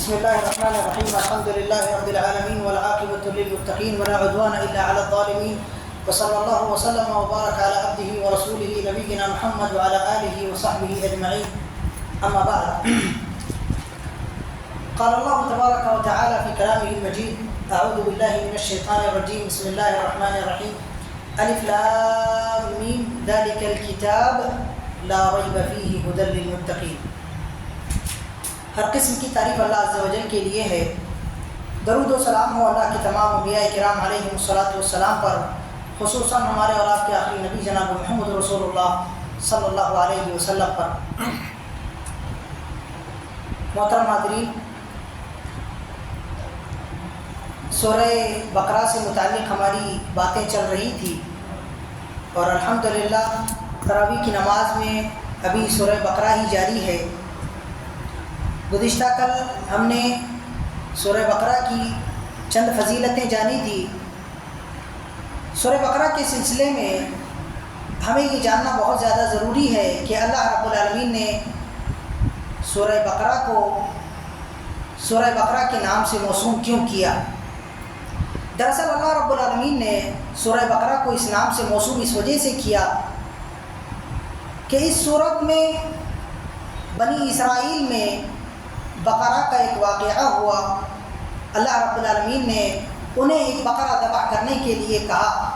بسم الله الرحمن الرحيم. الحمد لله رب العالمين والعاقبة للمتقين ولا عدوان إلا على الظالمين، وصلى الله وسلم وبارك على عبده ورسوله نبينا محمد وعلى آله وصحبه أجمعين. أما بعد، قال الله تبارك وتعالى في كلامه المجيد: أعوذ بالله من الشيطان الرجيم. بسم الله الرحمن الرحيم. ألف لام ميم ذلك الكتاب لا ريب فيه هدى للمتقين. ہر قسم کی تعریف اللہ عز و جل کے لیے ہے. درود و سلام ہو اللہ کے تمام انبیاء کرام علیہم الصلاۃ والسلام پر، خصوصاً ہمارے اور آپ کے آخری نبی جناب محمد رسول اللہ صلی اللہ علیہ وسلم پر. محترم حاضرین، سورہ بقرہ سے متعلق ہماری باتیں چل رہی تھی اور الحمدللہ تراویح کی نماز میں ابھی سورہ بقرہ ہی جاری ہے. گزشتہ کل ہم نے سورہ بقرہ کی چند فضیلتیں جانی تھی. سورہ بقرہ کے سلسلے میں ہمیں یہ جاننا بہت زیادہ ضروری ہے کہ اللہ رب العالمین نے سورہ بقرہ کو سورہ بقرہ کے نام سے موسوم کیوں کیا. دراصل اللہ رب العالمین نے سورہ بقرہ کو اس نام سے موسوم اس وجہ سے کیا کہ اس سورت میں بنی اسرائیل میں بقرہ کا ایک واقعہ ہوا. اللہ رب العالمین نے انہیں ایک بقرہ ذبح کرنے کے لیے کہا.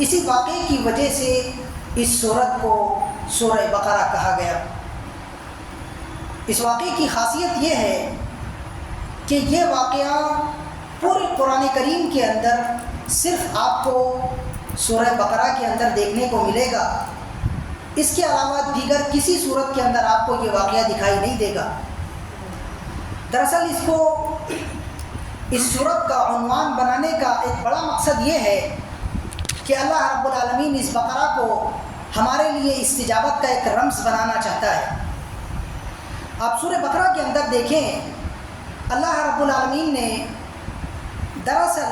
اسی واقعے کی وجہ سے اس سورت کو سورہ بقرہ کہا گیا. اس واقعے کی خاصیت یہ ہے کہ یہ واقعہ پورے قرآن کریم کے اندر صرف آپ کو سورہ بقرہ کے اندر دیکھنے کو ملے گا. اس کے علاوہ دیگر کسی صورت کے اندر آپ کو یہ واقعہ دکھائی نہیں دے گا. دراصل اس صورت کا عنوان بنانے کا ایک بڑا مقصد یہ ہے کہ اللہ رب العالمین اس بقرہ کو ہمارے لیے استجابت کا ایک رمز بنانا چاہتا ہے. آپ سورہ بقرہ کے اندر دیکھیں، اللہ رب العالمین نے دراصل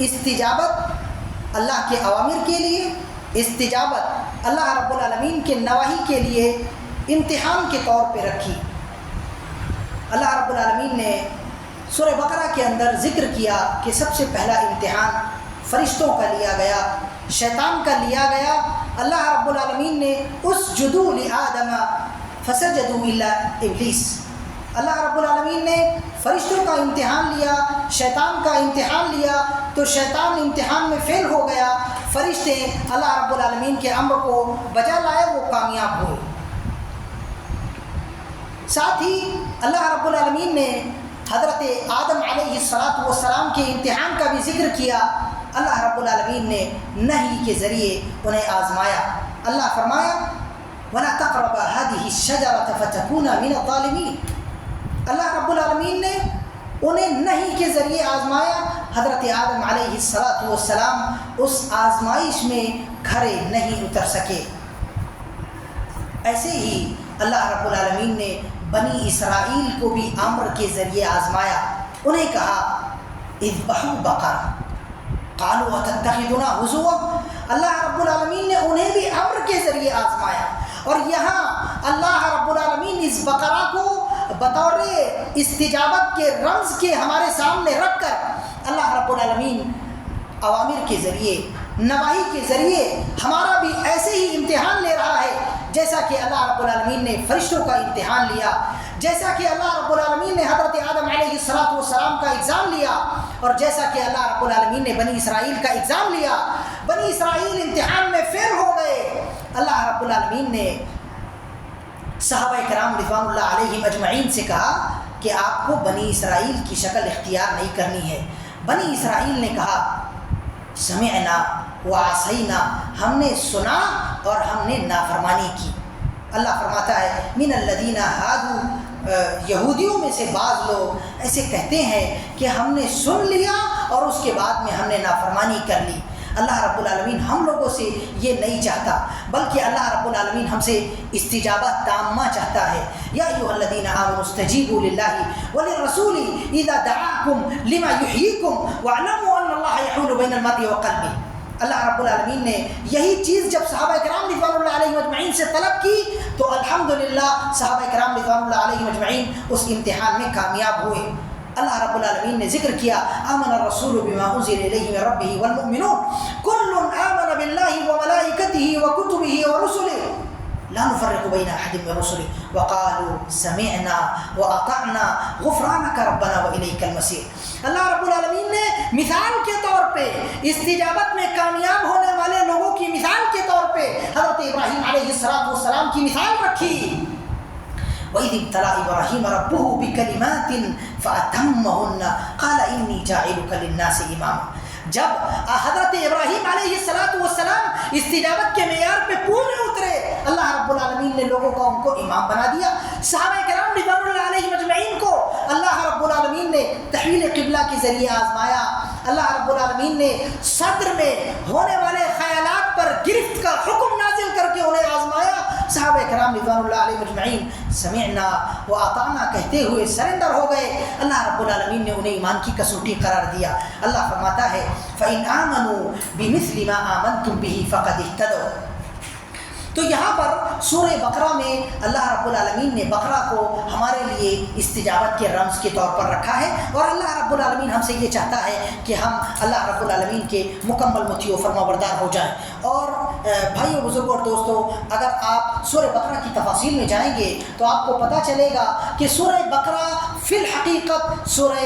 استجابت اللہ کے اوامر کے لیے، استجابت اللہ رب العالمین کے نواہی کے لیے امتحان کے طور پہ رکھی. اللہ رب العالمین نے سورہ بقرہ کے اندر ذکر کیا کہ سب سے پہلا امتحان فرشتوں کا لیا گیا، شیطان کا لیا گیا. اللہ رب العالمین نے اسجدوا لآدم فسجدوا الا ابلیس. اللہ رب العالمین نے فرشتوں کا امتحان لیا، شیطان کا امتحان لیا، تو شیطان امتحان میں فیل ہو گیا. فرشتے اللہ رب العالمین کے امر کو بجا لائے، وہ کامیاب ہوئے. ساتھ ہی اللہ رب العالمین نے حضرت آدم علیہ السلام کے امتحان کا بھی ذکر کیا. اللہ رب العالمین نے نہی کے ذریعے انہیں آزمایا. اللہ فرمایا: وَلَا تَقْرَبَا هَذِهِ الشَّجَرَةَ فَتَكُونَا مِنَ الظَّالِمِينَ. اللہ رب العالمین نے انہیں نہی کے ذریعے آزمایا. حضرت آدم علیہ السلام اس آزمائش میں کھڑے نہیں اتر سکے. ایسے ہی اللہ رب العالمین نے بنی اسرائیل کو بھی امر کے ذریعے آزمایا. انہیں کہا: اذبحوا بقرہ قالوا اتتخذنا ہزوا. اللہ رب العالمین نے انہیں بھی امر کے ذریعے آزمایا. اور یہاں اللہ رب العالمین اس بقرہ کو بطور استجابت کے رمز کے ہمارے سامنے رکھ کر اللہ رب العالمین اوامر کے ذریعے، نواہی کے ذریعے ہمارا بھی ایسے ہی امتحان لے رہا ہے جیسا کہ اللہ رب العالمین نے فرشتوں کا امتحان لیا، جیسا کہ اللہ رب العالمین نے حضرت آدم علیہ السلام کا ایگزام لیا، اور جیسا کہ اللہ رب العالمین نے بنی اسرائیل کا ایگزام لیا. بنی اسرائیل امتحان میں فیل ہو گئے. اللہ رب العالمین نے صحابہ کرام رضوان اللہ علیہم اجمعین سے کہا کہ آپ کو بنی اسرائیل کی شکل اختیار نہیں کرنی ہے. بنی اسرائیل نے کہا: سمعنا وعصینا. ہم نے سنا اور ہم نے نافرمانی کی. اللہ فرماتا ہے: من الذین ہادوا، یہودیوں میں سے بعض لوگ ایسے کہتے ہیں کہ ہم نے سن لیا اور اس کے بعد میں ہم نے نافرمانی کر لی. اللہ رب العالمین ہم لوگوں سے یہ نہیں چاہتا، بلکہ اللہ رب العالمین ہم سے استجابت تامہ چاہتا ہے. یا ایھا الذین آمنوا استجیبوا للہ وللرسول اذا دعاکم لما یحییکم واعلموا ان اللہ یحول بین المرء وقلبہ. اللہ رب العالمین نے یہی چیز جب صحابہ کرام رضوان اللہ علیہم اجمعین سے طلب کی تو الحمدللہ صحابہ کرام رضوان اللہ علیہم اجمعین اس امتحان میں کامیاب ہوئے۔ اللہ رب العالمین نے ذکر کیا آمن الرسول بما انزل الیہ من ربہ والمؤمنون کل آمن باللہ وملائکتہ وکتبہ ورسلہ لا نفرق بین احد من رسله وقالوا سمعنا واطعنا غفرانک ربنا والیک المصیر۔ اللہ رب العالمین نے مثال کے طور پہ استجابت میں کامیاب ہونے والے لوگوں کی مثال کے طور پہ حضرت ابراہیم علیہ السلام کی مثال رکھی۔ وَإِذِ ابْتَلَىٰ إِبْرَاهِيمَ رَبُّهُ بِكَلِمَاتٍ فَأَتَمَّهُنَّ قَالَ إِنِّي جَاعِلُكَ لِلنَّاسِ إِمَامًا۔ جب حضرت ابراہیم علیہ السلام استجابت کے معیار پہ پورے اترے، اللہ رب العالمین نے لوگوں کو ان کو امام بنا دیا۔ صحابہ کرام رضوان اللہ علیہم اجمعین کو اللہ رب العالمین نے تحویل قبلہ کے ذریعے آزمایا۔ اللہ رب العالمین نے صدر میں ہونے والے خیالات پر گرفت کا حکم نازل کر کے انہیں آزمایا۔ صحابہ کرام رضوان اللہ علیہم اجمعین سمعنا و اطعنا کہتے ہوئے سرنڈر ہو گئے۔ اللہ رب العالمین نے انہیں ایمان کی کسوٹی قرار دیا۔ اللہ فرماتا ہے فَإِنْ آمَنُوا بِمِثْلِ مَا آمَنْتُمْ بِهِ فَقَدِ اهْتَدَوْا۔ تو یہاں پر سورہ بقرہ میں اللہ رب العالمین نے بقرہ کو ہمارے لیے استجابت کے رمز کے طور پر رکھا ہے، اور اللہ رب العالمین ہم سے یہ چاہتا ہے کہ ہم اللہ رب العالمین کے مکمل مطیع و فرما بردار ہو جائیں۔ اور بھائیو، بزرگوں اور دوستو، اگر آپ سورہ بقرہ کی تفاصیل میں جائیں گے تو آپ کو پتہ چلے گا کہ سورہ بقرہ فی الحقیقت سورہ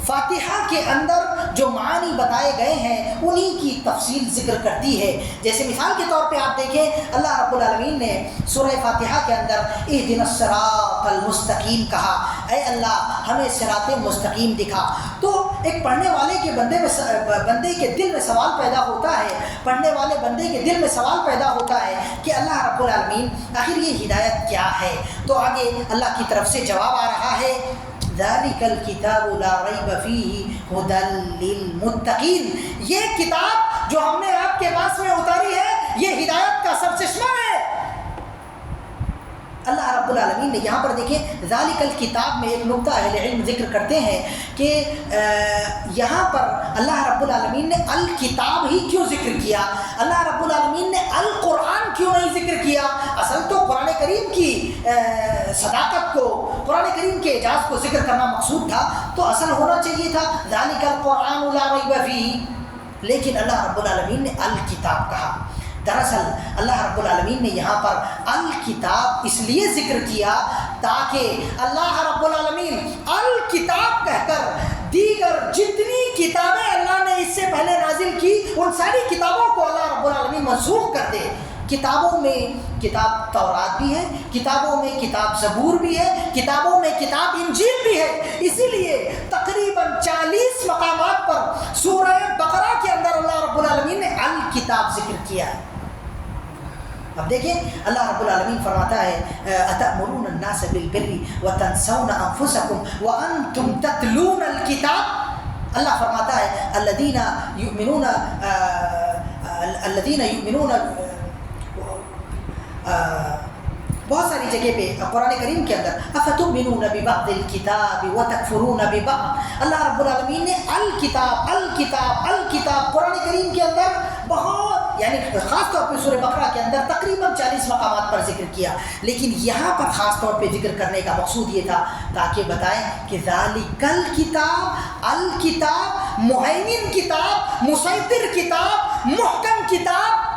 فاتحہ کے اندر جو معانی بتائے گئے ہیں انہی کی تفصیل ذکر کرتی ہے۔ جیسے مثال کے طور پہ آپ دیکھیں، اللہ رب العالمین نے سورہ فاتحہ کے اندر اہدنا الصراط المستقیم کہا، اے اللہ ہمیں صراط مستقیم دکھا۔ تو ایک پڑھنے والے کے بندے کے دل میں سوال پیدا ہوتا ہے، پڑھنے والے بندے کے دل میں سوال پیدا ہوتا ہے کہ اللہ رب العالمین آخر یہ ہدایت کیا ہے؟ تو آگے اللہ کی طرف سے جواب آ رہا ہے ذَلِكَ الْكِتَابُ لَا رَيْبَ فِيهِ هُدًى لِّلْمُتَّقِينَ۔ یہ کتاب جو ہم نے آپ کے پاس میں اتاری ہے یہ ہدایت کا سرچشمہ ہے۔ اللہ رب العالمین نے یہاں پر دیکھیں ذالک الکتاب میں ایک نقطہ اہل علم ذکر کرتے ہیں کہ یہاں پر اللہ رب العالمین نے الکتاب ہی کیوں ذکر کیا؟ اللہ رب العالمین نے القرآن کیوں نہیں ذکر کیا؟ اصل تو قرآن کریم کی صداقت کو، قرآن کریم کے اعجاز کو ذکر کرنا مقصود تھا، تو اصل ہونا چاہیے تھا ذالک القرآن لا ریب فیہ، لیکن اللہ رب العالمین نے الکتاب کہا۔ دراصل اللہ رب العالمین نے یہاں پر الکتاب اس لیے ذکر کیا تاکہ اللہ رب العالمین الکتاب کہہ کر دیگر جتنی کتابیں اللہ نے اس سے پہلے نازل کی ان ساری کتابوں کو اللہ رب العالمین منسوخ کر دے۔ کتابوں میں کتاب تورات بھی ہے، کتابوں میں کتاب زبور بھی ہے، کتابوں میں کتاب انجیل بھی ہے۔ اسی لیے تقریباً 40 مقامات پر سورہ بقرہ کے اندر اللہ رب العالمین نے الکتاب ذکر کیا ہے۔ اب دیکھیں اللہ رب العالمین فرماتا ہے اتأمرون الناس بالبر وتنسون انفسکم وانتم تتلون الکتاب۔ اللہ فرماتا ہے الذین یؤمنون بہت ساری جگہ پہ قرآن کریم کے اندر افتؤمنون ببعض الکتاب وتکفرون ببعض۔ اللہ رب العالمین نے الکتاب الکتاب الکتاب قرآن کریم کے اندر بہت یعنی خاص طور پہ سورہ بقرہ کے اندر تقریباً 40 مقامات پر ذکر کیا، لیکن یہاں پر خاص طور پہ ذکر کرنے کا مقصود یہ تھا تاکہ بتائیں کہ ذالک الکتاب، الکتاب مہیمن کتاب، مسیطر کتاب، محکم کتاب،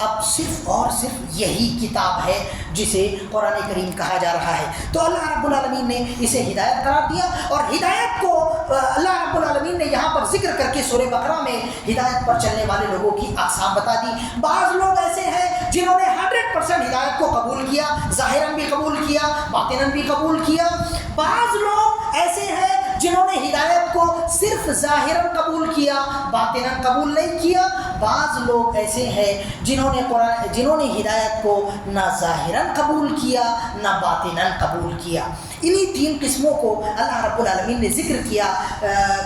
اب صرف اور صرف یہی کتاب ہے جسے قرآن کریم کہا جا رہا ہے۔ تو اللہ رب العالمین نے اسے ہدایت قرار دیا، اور ہدایت کو اللہ رب العالمین نے یہاں پر ذکر کر کے سورہ بقرہ میں ہدایت پر چلنے والے لوگوں کی اقسام بتا دی۔ بعض لوگ ایسے ہیں جنہوں نے 100% ہدایت کو قبول کیا، ظاہراً بھی قبول کیا، باطناً بھی قبول کیا۔ بعض لوگ ایسے ہیں جنہوں نے ہدایت کو صرف ظاہراً قبول کیا، باطناً قبول نہیں کیا۔ بعض لوگ ایسے ہیں جنہوں نے ہدایت کو نہ ظاہراً قبول کیا نہ باطناً قبول کیا۔ انہی 3 قسموں کو اللہ رب العالمین نے ذکر کیا،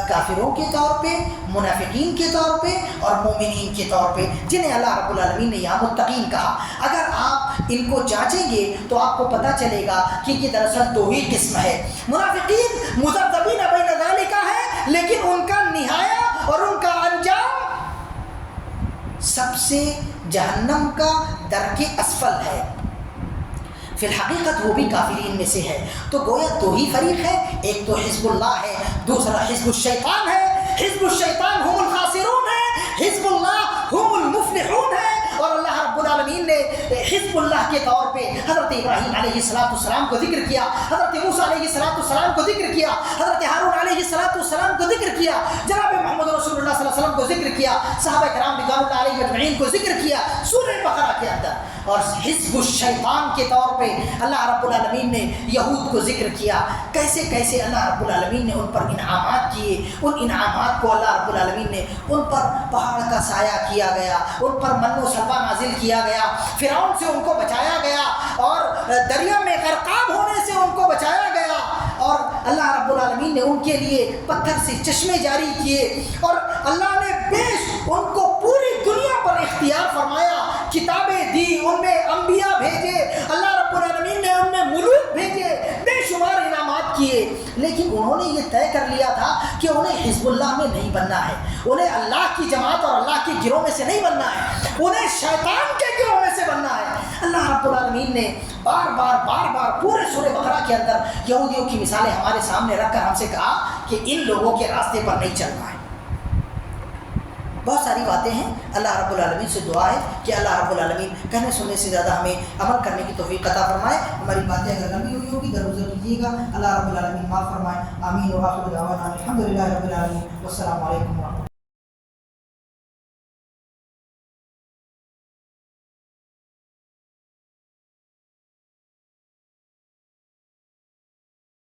کافروں کے طور پہ، منافقین کے طور پہ اور مومنین کے طور پہ، جنہیں اللہ رب العالمین نے یہاں متقین کہا۔ اگر آپ ان کو جانچیں گے تو آپ کو پتہ چلے گا کہ یہ دراصل 2 ہی قسم ہے۔ منافقین مذبذبین بین ذالک ہے، لیکن ان کا نہایہ اور ان کا انجام سب سے جہنم کا درک اسفل ہے، فی الحقیقت وہ بھی کافرین میں سے ہے۔ تو گویا دو ہی فریق ہے، ایک تو حزب اللہ ہے، دوسرا حزب الشیطان ہے۔ حزب الشیطان ہم الخاسرون ہے، حزب اللہ ہم المفلحون ہے۔ اور اللہ رب العالمین نے حزب اللہ کے طور پہ حضرت ابراہیم علیہ السلام کو ذکر کیا، حضرت موسیٰ علیہ السلام کو ذکر کیا، حضرت ہارون علیہ السلام کو ذکر کیا، جناب محمد رسول اللہ صلی اللہ علیہ وسلم کو ذکر کیا، صحابہ کرام رضوان اللہ علیہم اجمعین کو ذکر کیا سورہ بقرہ کے اندر۔ اور حزب الشیطان کے طور پہ اللہ رب العالمین نے یہود کو ذکر کیا، کیسے کیسے اللہ رب العالمین نے ان پر انعامات کیے، ان انعامات کو اللہ رب العالمین نے ان پر پہاڑ کا سایہ کیا گیا، ان پر من و سلوہ نازل کیا گیا، فرعون سے ان کو بچایا گیا، اور دریا میں غرقاب ہونے سے ان کو بچایا گیا، اور اللہ رب العالمین نے ان کے لیے پتھر سے چشمے جاری کیے، اور اللہ نے بیش ان کو پوری دنیا پر اختیار فرمایا، کتابیں دی، ان میں انبیاء بھیجے، اللہ رب العالمین نے ان میں ملوک بھیجے، بے شمار انعامات کیے، لیکن انہوں نے یہ طے کر لیا تھا کہ انہیں حزب اللہ میں نہیں بننا ہے، انہیں اللہ کی جماعت اور اللہ کے گروہ میں سے نہیں بننا ہے، انہیں شیطان کے گروہ میں سے بننا ہے۔ اللہ رب العالمین نے بار بار پورے سورہ بقرہ کے اندر یہودیوں کی مثالیں ہمارے سامنے رکھ کر ہم سے کہا کہ ان لوگوں کے راستے پر نہیں چلنا ہے۔ بہت ساری باتیں ہیں، اللہ رب العالمین سے دعا ہے کہ اللہ رب العالمین کہنے سننے سے زیادہ ہمیں عمل کرنے کی توفیق عطا فرمائے۔ ہماری باتیں اگر لمبی ہوئی ہوگی درگزر کیجیے گا، اللہ رب العالمین معاف فرمائے۔ آمین و آخر دعوانا الحمدللہ رب العالمین، والسلام علیکم ورحمۃ اللہ۔